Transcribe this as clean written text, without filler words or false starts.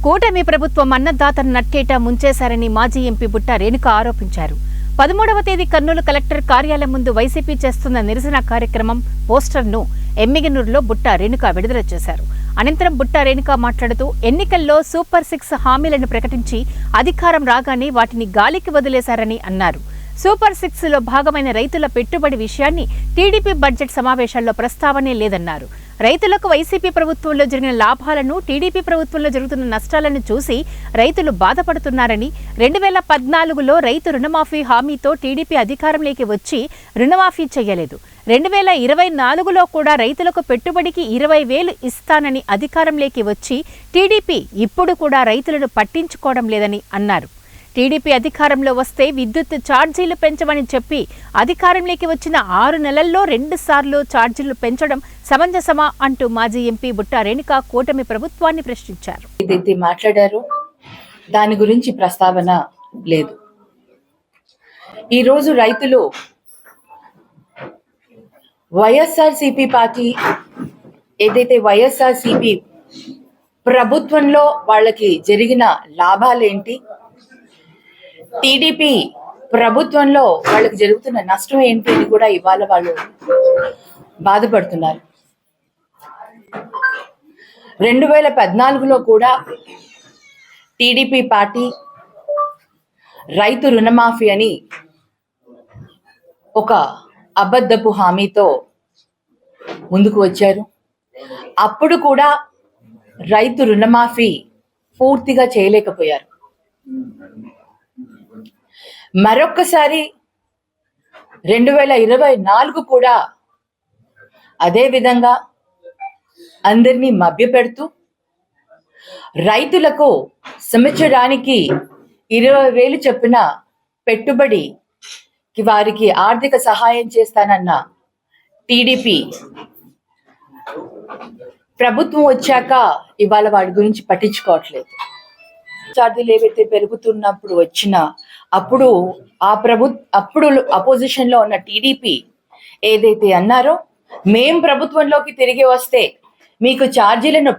కూటమి ప్రభుత్వం అన్నదాతను నట్టేట ముంచేశారని మాజీ ఎంపీ బుట్టా రేణుక ఆరోపించారు. 13వ తేదీ కర్నూలు కలెక్టర్ కార్యాలయం ముందు వైసీపీ చేస్తున్న నిరసన కార్యక్రమం పోస్టర్ను ఎమ్మిగనూరులో బుట్టా రేణుక విడుదల చేశారు. అనంతరం బుట్టా రేణుక మాట్లాడుతూ ఎన్నికల్లో సూపర్ 6 హామీలను ప్రకటించి అధికారం రాగానే వాటిని గాలికి వదిలేశారని అన్నారు. సూపర్ 6లో భాగమైన రైతుల పెట్టుబడి విషయాన్ని టీడీపీ బడ్జెట్ సమావేశాల్లో ప్రస్తావనే లేదన్నారు. రైతులకు వైసీపీ ప్రభుత్వంలో జరిగిన లాభాలను, టీడీపీ ప్రభుత్వంలో జరుగుతున్న నష్టాలను చూసి రైతులు బాధపడుతున్నారని, 2014లో రైతు రుణమాఫీ హామీతో టీడీపీ అధికారంలోకి వచ్చి రుణమాఫీ చేయలేదు. 2024లో కూడా రైతులకు పెట్టుబడికి 20,000 ఇస్తానని అధికారంలోకి వచ్చి టీడీపీ ఇప్పుడు కూడా రైతులను పట్టించుకోవడం లేదని అన్నారు. టీడీపీ అధికారంలో వస్తే విద్యుత్ ఛార్జీలు పెంచమని చెప్పి అధికారంలోకి వచ్చిన 6 నెలల్లో 2 సార్లు ఛార్జీలు పెంచడం సమంజసమా అంటూ మాజీ ఎంపీ బుట్టా రేణుక కూటమి ప్రభుత్వాన్ని ప్రశ్నించారు. ఏదైతే మాట్లాడారో దాని గురించి ప్రస్తావన లేదు. ఈరోజు రైతులు వైఎస్ఆర్సీపీ పార్టీ ఏదైతే వైఎస్ఆర్సీపీ ప్రభుత్వంలో వాళ్ళకి జరిగిన లాభాలేంటి, టీడీపీ ప్రభుత్వంలో వాళ్ళకి జరుగుతున్న నష్టం ఏంటి అని కూడా ఇవాళ వాళ్ళు బాధపడుతున్నారు. 2014లో కూడా టీడీపీ పార్టీ రైతు రుణమాఫీ అని ఒక అబద్ధపు హామీతో ముందుకు వచ్చారు. అప్పుడు కూడా రైతు రుణమాఫీ పూర్తిగా చేయలేకపోయారు. మరొక్కసారి 2024 కూడా అదే విధంగా అందరినీ మభ్యపెడుతూ రైతులకు సంవత్సరానికి 20,000 చొప్పున పెట్టుబడికి వారికి ఆర్థిక సహాయం చేస్తానన్న టీడీపీ ప్రభుత్వం వచ్చాక ఇవాళ వాడి గురించి పట్టించుకోవట్లేదు. ఛార్జీలు ఏవైతే పెరుగుతున్నప్పుడు అప్పుడు అప్పుడు అపోజిషన్ లో ఉన్న టీడీపీ ఏదైతే అన్నారో, మేం ప్రభుత్వంలోకి తిరిగి వస్తే మీకు ఛార్జీలను